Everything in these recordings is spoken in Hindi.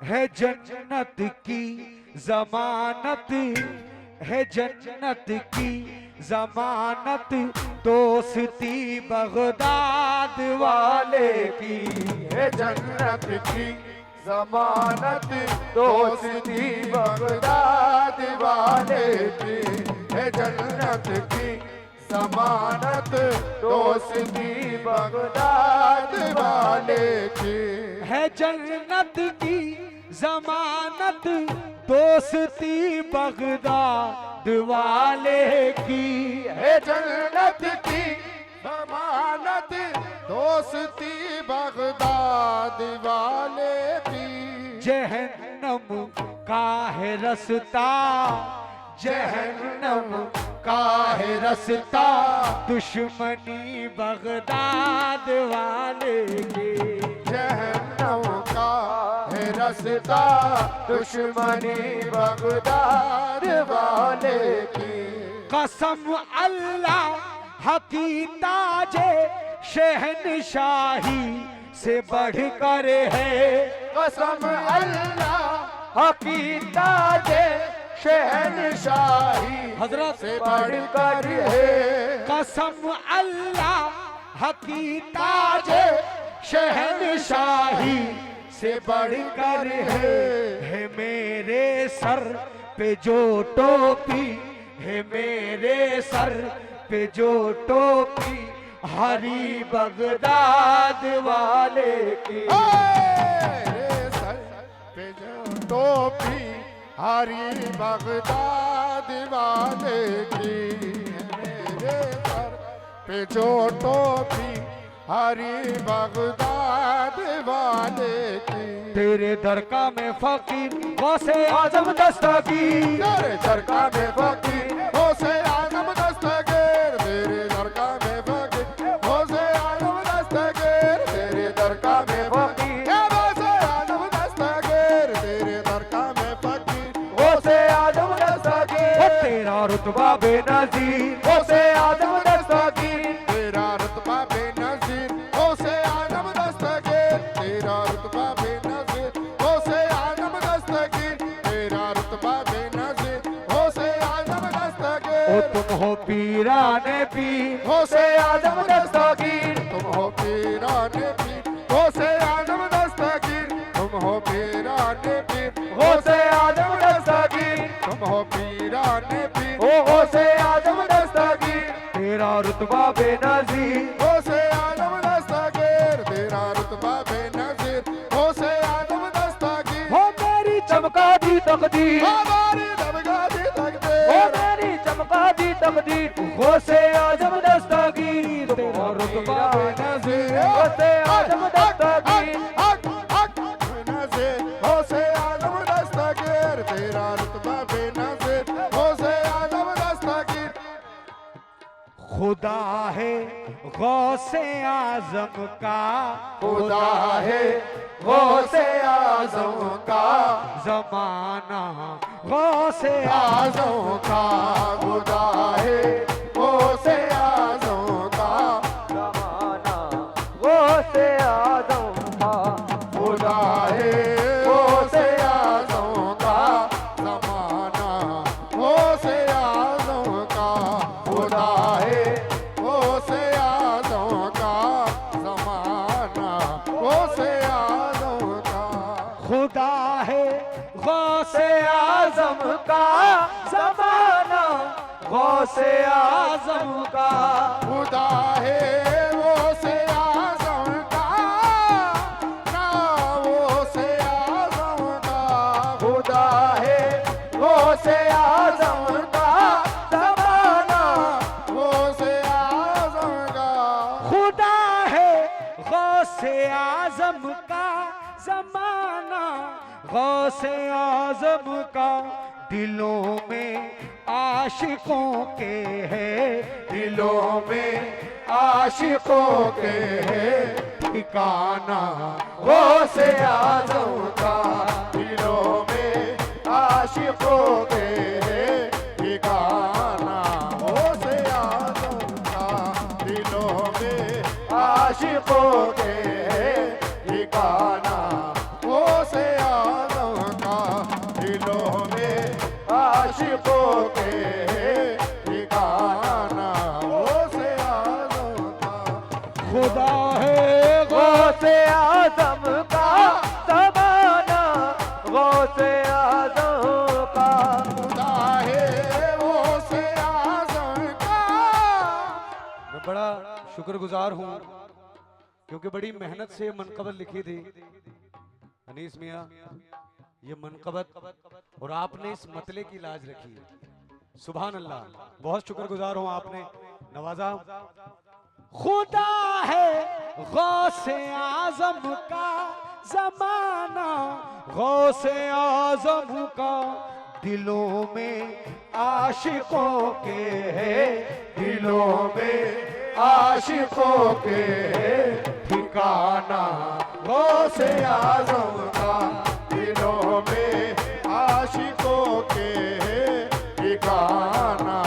है जन्नत की जमानत, है जन्नत की जमानत, दोस्ती बगदाद वाले की। है जन्नत की जमानत, दोस्ती बगदाद वाले की। है जन्नत की जमानत, दोस्ती बगदाद वाले की। है जन्नत की जमानत, दोस्ती बगदाद वाले की। है जन्नत की जमानत, दोस्ती बगदाद वाले की। जहन्नम का है रस्ता, जहन्नम का है रस्ता, दुश्मनी बगदाद वाले की। जहन्नम का है रस्ता, दुश्मनी बगदाद वाले की। कसम अल्लाह की ताजे शहनशाही से बढ़कर है। कसम अल्लाह की ताजे शहनशाही हजरत से बढ़कर है। कसम अल्लाह की ताजे शहनशाही से बढ़कर है मेरे सर पे जो टोपी, है मेरे सर पे जो टोपी, हरी बगदाद वाले की। मेरे सर पे जो टोपी, हरी बगदाद वाले की। मेरे सर पे जो टोपी, हरी बगदाद वाले की। तेरे दरका में फकीर गौसे आजम दस्तगीर, तेरे दरका में फकीर गौसे आजम दस्तगीर। तेरे दरका में फकीर गौसे आजम दस्तगीर। तेरे दरका में फकीर गौसे आजम दस्तगीर। तेरे दरका में फकीर गौसे आजम दस्तगीर। तेरा रुतबा बेनजीर गौसे आजम दस्तगीर। तेरा रुतबा बेनजीर गौसे आजम दस्तगीर। तेरा रुतबा बेनजीर गौसे आजम दस्तगीर। तेरा रुतबा बेनजीर गौसे आजम दस्तगीर। ओ तुम हो पीराने पीर गौसे आजम दस्तगीर। तुम हो पीराने पीर गौसे आजम दस्तगीर। तुम हो पीराने पीर गौसे आजम दस्तगीर। तुम हो पीराने पीर गौसे आजम दस्तगीर। तेरा रुतबा बेनजीर गौसे आजम दस्तगीर। तेरा रुतबा बेनजीर गौसे आजम दस्तगीर। हो मेरी चमका दी तकदीर, हमारी दबगा दी हो तकदीर। मेरी चमका दी तकदीर, गौसे आजम दस्तगीर। तेरा रुतबा बेनजीर गौसे आजम दस्तगीर। बेनजीर गौसे आजम दस्तगीर। तेरा रुतबा बेनजीर गौसे आजम दस्तगीर। खुदा है गौसे आजम का, खुदा है गौसे आजम का, जमाना गौसे आजम का। खुदा है गौसे आजम का, जमाना गौसे आजम का। खुदा है गौसे आजम का, जमाना गौसे आजम का। खुदा है गौसे आजम का, जमाना गौसे आजम का। खुदा है गौसे आजम का, जमाना गौसे आजम का। खुदा है गौसे आजम का, ना गौसे आजम का। खुदा है गौसे आजम का, जमाना गौसे आजम का। खुदा है गौसे आजम का, जमाना गौसे आजम का। दिलों में आशिकों के है, दिलों में आशिकों के है ठिकाना गौसे आजम का। दिलों में आशिकों के है ठिकाना गौसे आजम का। दिलों में आशिकों के है ठिकाना गौसे आजम शुक्रगुजार हूँ क्योंकि बड़ी मेहनत से मनकबत लिखी थी अनीस मियाँ, ये मनकबत और आपने इस मतले की लाज रखी है। सुभान अल्लाह, बहुत शुक्रगुजार हूँ, आपने नवाजा। खुदा है गौसे आजम का जमाना, गौसे आजम का दिलों में आशिकों के है, दिलों में आशिकों के ठिकाना, गौसे आजम का दिलों में आशिकों के ठिकाना।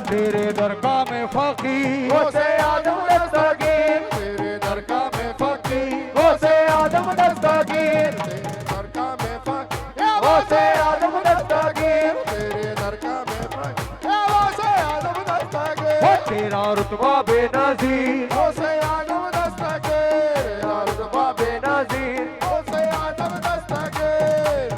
तेरे दरगाह में फकीर गौसे आजम दस्तगीर, तेरे दरगाह में फकीर गौसे आजम दस्तगीर, तेरे दरगाह में फकीर गौसे आजम दस्तगीर, तेरे दरगाह में फकीर गौसे आजम दस्तगीर। तेरा रुतबा बेनज़ीर गौसे आजम दस्तगीर, तेरा रुतबा बेनज़ीर गौसे आजम दस्तगीर।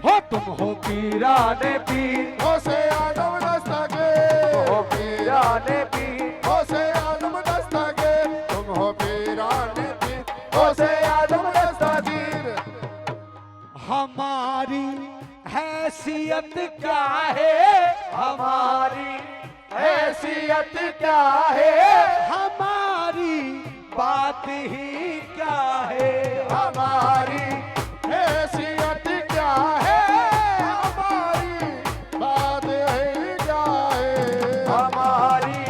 हो तुम हो पीराने पीर गौसे आजम दस्तगीर, हो पीराने पीर गौसे आजम दस्तगीर, तुम हो पीराने पीर गौसे आजम दस्तगीर। हमारी हैसियत क्या है, हमारी हैसियत क्या है, हमारी बात ही क्या है, हमारी हैसियत क्या है, हमारी बात ही क्या है, हमारी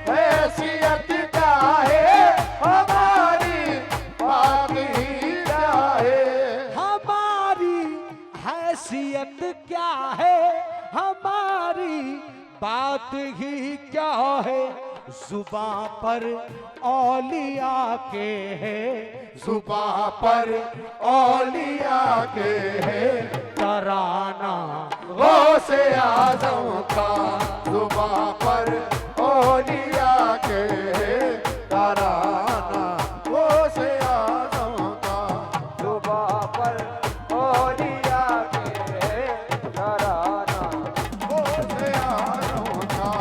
हैसियत क्या है, हमारी बात ही क्या है, हमारी हैसियत क्या है, हमारी बात ही क्या है। जुबां पर औलिया के है, जुबां पर औलिया के है तराना, गौसे आजम का जुबां पर औलिया के है तराना, गौसे आजम का जुबां पर औलिया के है तराना, गौसे आजम का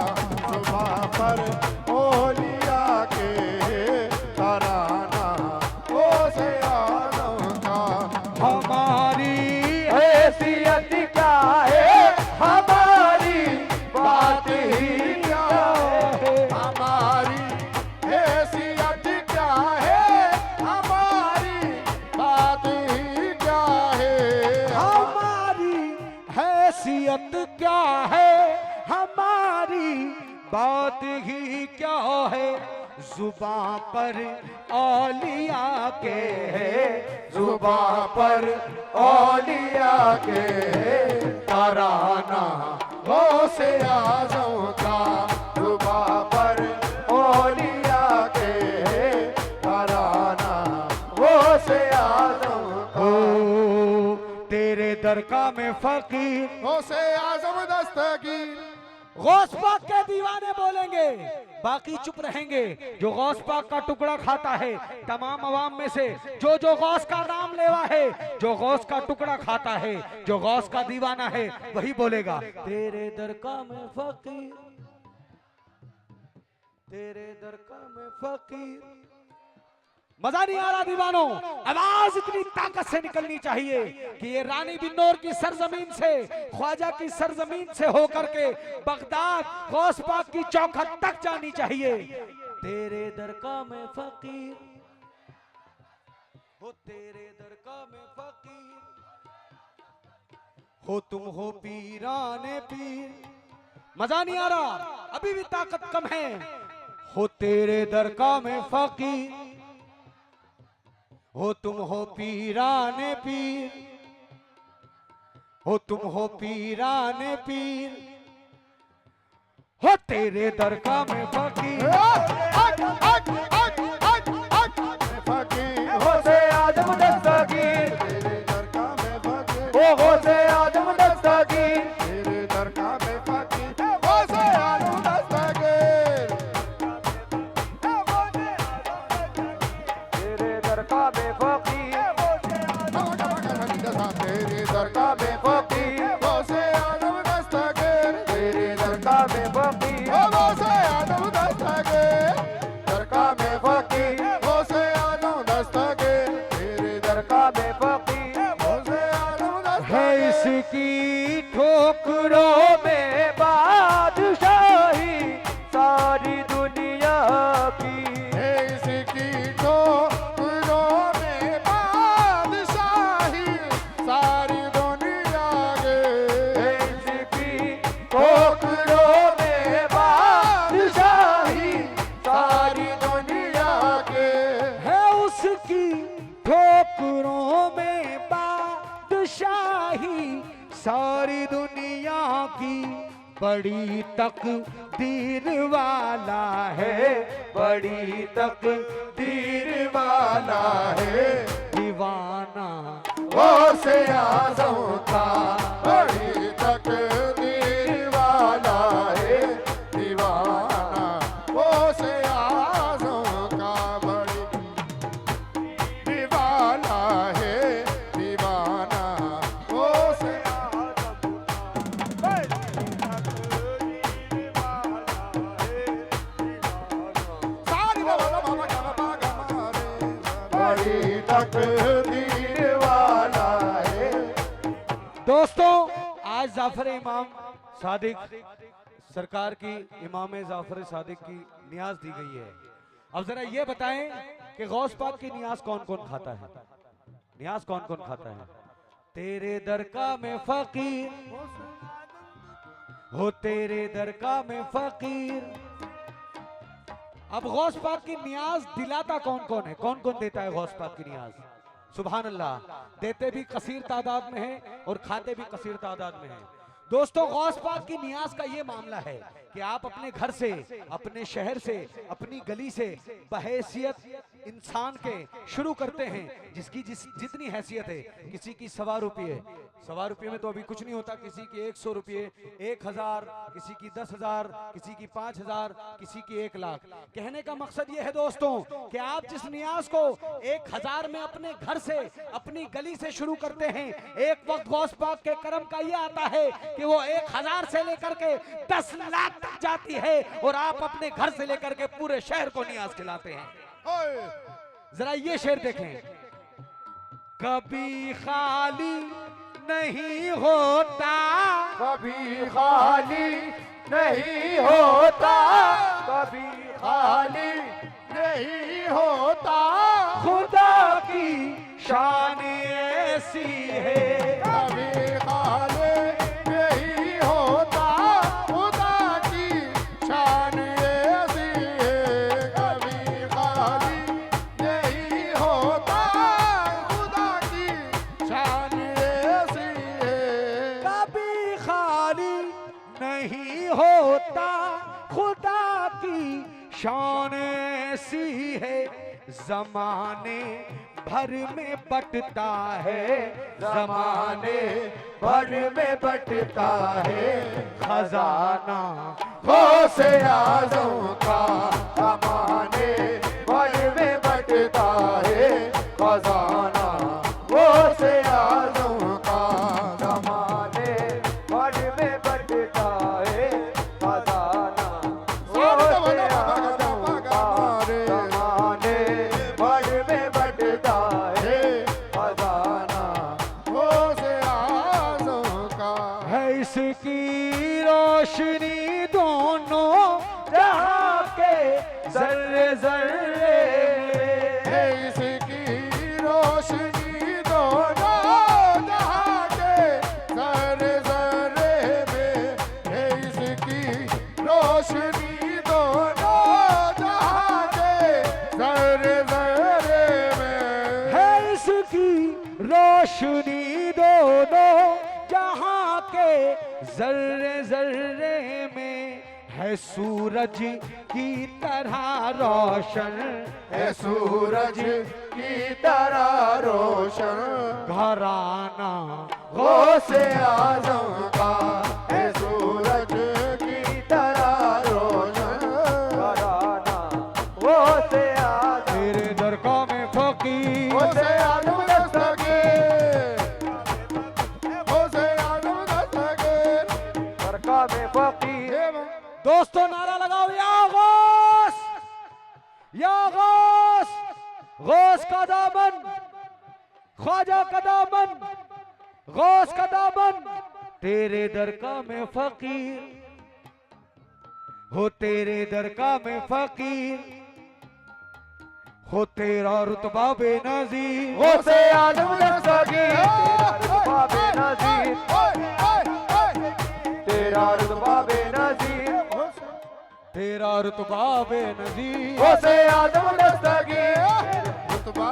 जुबां पर औलिया के तराना, गौसे आजम का। हमारी हैसियत क्या है, हमारी बात ही क्या है, हमारी हैसियत क्या है, हमारी बात ही क्या है, हमारी हैसियत क्या है, हमारी बात ही क्या है। जुबां पर औलिया के है, जुबां पर औलिया के तराना, गौसे आजम का जुबां पर औलिया के तराना, गौसे आजम का। तेरे दरगाह में फकीर गौसे आजम दस्तगीर। गौस पाक के दीवाने बोलेंगे, बाकी चुप रहेंगे। जो गौस पाक का टुकड़ा खाता है, तमाम अवाम में से जो जो गौस का नाम लेवा है, जो गौस का टुकड़ा खाता है, जो गौस का दीवाना है, वही बोलेगा तेरे दरगाह में फकीर, तेरे दरगाह में फकीर। मजा नहीं आ रहा दीवानों, आवाज इतनी ताकत से निकलनी चाहिए कि ये रानी बिन्नौर की सरजमीन से, ख्वाजा की सरजमीन से होकर के बगदाद गौस पाक की चौखट तक जानी चाहिए। तेरे दरगाह में फकीर हो, तेरे दरगाह में फकीर हो, तुम हो पीराने पीर। मजा नहीं आ रहा, अभी भी ताकत कम है। हो तेरे दरगाह में फकीर हो, तुम हो पीराने पीर हो, तुम हो पीराने पीर हो, तेरे दरगाह में फकीर फकीर हो से आजम दस्तगीर, तेरे दरगाह में फकीर हो से आजम दस्तगीर, तेरे दरगाह में फकीर हो से आजम दस्तगीर, तेरे दरगाह में फकीर, तेरे दरगाह में फकीर हो से आजम दस्तगीर, तेरे दरगाह में फकीर की ठोकरों में बादशाही, सारी दुनिया की बड़ी तकदीर वाला है, बड़ी तकदीर वाला है दीवाना गौसे आज़म का बड़ी तकदीर वाला है दीवाना, गौसे आज़म का बड़ी दीवाना है दीवाना, गौसे बड़ी तकदीर वाला है। दोस्तों, आज जाफर इमाम सादिक सरकार की, इमाम जाफर सादिक की नियाज दी गई है। अब जरा ये बताएं कि गौस पाक की नियाज कौन कौन खाता है? नियाज कौन कौन खाता है? तेरे दर का मैं फकीर हो, तेरे दर का मैं फकीर। अब गौस पाक की नियाज दिलाता कौन कौन है? कौन कौन देता है गौस पाक की नियाज? सुभान अल्लाह। देते भी कसीर तादाद में है और खाते भी कसीर तादाद में है। दोस्तों, गौस पाक की नियाज का ये मामला है कि आप अपने घर से, अपने शहर से, अपनी गली से बहैसियत इंसान के शुरू करते हैं, जिसकी जितनी हैसियत है। किसी की 1.25 रुपये, 1.25 रुपये में तो अभी कुछ नहीं होता, किसी की 100 रुपये, 1000, किसी की 10,000, किसी की 5,000, किसी की 1 लाख। कहने का मकसद ये है दोस्तों कि आप जिस नियाज को 1000 में अपने घर से, अपनी गली से शुरू करते हैं, एक वक्त गौस पाक के करम का ये आता है कि वो 1000 से लेकर के 10 लाख तक जाती है और आप अपने घर से लेकर के पूरे शहर को नियाज खिलाते हैं। जरा ये शेर देखें, कभी खाली नहीं होता, कभी खाली नहीं होता, कभी खाली नहीं होता, खुदा की शान ऐसी है। कभी खाली नहीं होता, खुदा की शान ऐसी है। कभी खाली नहीं होता, खुदा की शान ऐसी है। कभी खाली नहीं होता, खुदा की शान ऐसी है। जमाने भर में बटता है, जमाने भर में बटता है खजाना गौसे आज़म का, जमाने भर में बटता है खजाना गौसे आज़म का, जमाने भर में बटता है खजाना गौसे आज़म का, जमाने भर में बटता है खजाना गौसे आज़म का। है इसकी रोशनी दोनों जहां के जर्रे जर्रे में। है इसकी रोशनी दोनों जहां के ज़र्रे ज़र्रे में। है इसकी रोशनी दोनों जहां के ज़र्रे ज़र्रे में। है इसकी रोशनी दोनों जहां के जर्रे जर्रे में। है सूरज की तरह रोशन, है सूरज की तरह रोशन घराना गौसे आज़म का। है सूरज की तरह रोशन घराना गौसे आज़म। तेरे दरगाह में फकीर, गौसे आज़म दस्तगीर, गौसे आज़म दस्तगीर, दरगाह में फकीर। एवं दोस्तों, नारा लगाओ, या गौस, या गौस, गौस का दामन, ख्वाजा का दामन, गौस का दामन। तेरे दरगाह में फकीर हो, तेरे दरगाह में फकीर हो, तेरा रुतबा बेनज़ीर। गौसे आज़म दस्तगीर, तेरा रुतबा बेनज़ीर, तेरा रुतबा बेनज़ीर, तेरा रुतबा बेनज़ीर। गौसे आज़म दस्तगीर, रुतबा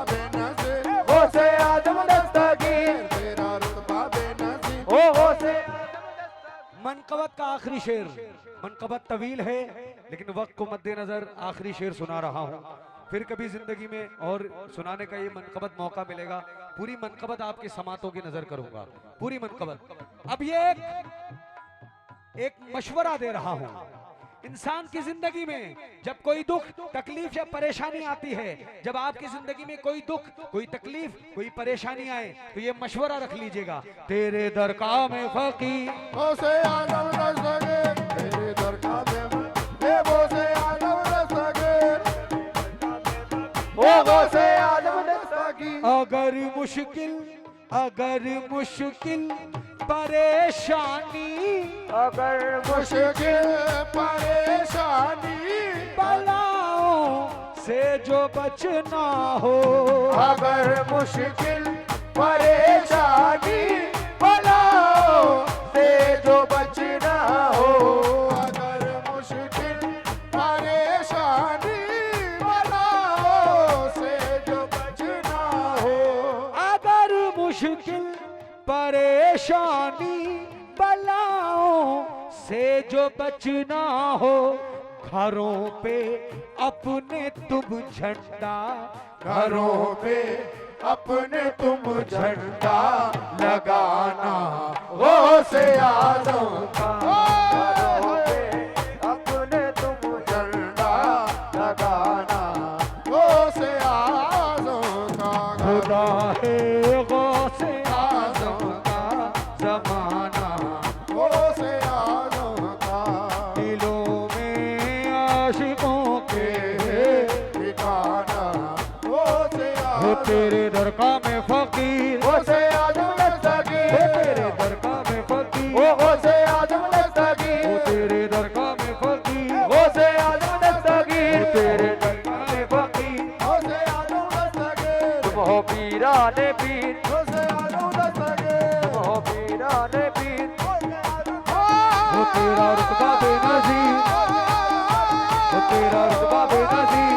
का आखिरी शेर, मनकबत तवील है लेकिन वक्त को मद्देनजर आखिरी शेर सुना रहा हूँ। फिर कभी जिंदगी में और सुनाने का ये मनकबत मौका मिलेगा। पूरी मनकबत आपकी समातों की नजर करूंगा, पूरी मनकबत। अब ये एक मशवरा दे रहा हूँ। इंसान की जिंदगी में जब कोई दुख तकलीफ या परेशानी आती है, जब आपकी जिंदगी में कोई दुख कोई तकलीफ कोई परेशानी आए, तो ये मशवरा रख लीजिएगा। तेरे दरगाह में फकीर गौसे आजम दस्तगीर, तेरे दरगाह में ए गौसे आजम दस्तगीर, ओ गौसे आजम दस्तगीर। अगर मुश्किल परेशानी, अगर मुश्किल परेशानी, बलाओं से जो बचना हो, अगर मुश्किल परेशानी, बलाओं से जो बचना हो, अगर मुश्किल परेशानी, बलाओं से जो बचना हो, अगर मुश्किल परेशानी बलाओं से जो बचना हो, घरों पे अपने तुम झंडा, घरों पे अपने तुम झंडा लगाना, गौसे आजम का। घरों पे अपने तुम झंडा लगाना, गौसे आजम का। खुदा है गौसे आज़म का जमाना, गौसे आजम का। दिलों में आशिकों के ठिकाना, गौसे हो आजम। तेरे दरगाह में फकीर, गौसे आजम दस्तगीर, हो तेरे दरगाह में फकीर, ओ गौसे आजम दस्तगीर, हो तेरे दरगाह में फकीर, गौसे आजम दस्तगीर, हो तेरे दरगाह में फकीर। गौसे आजम दस्तगीर, तुम हो पीराने पीर, गौसे आजम दस्तगीर, तुम हो पीराने पीर, हो हो तेरा रुतबा बेनज़ीर, हो तेरा रुतबा बेनज़ीर।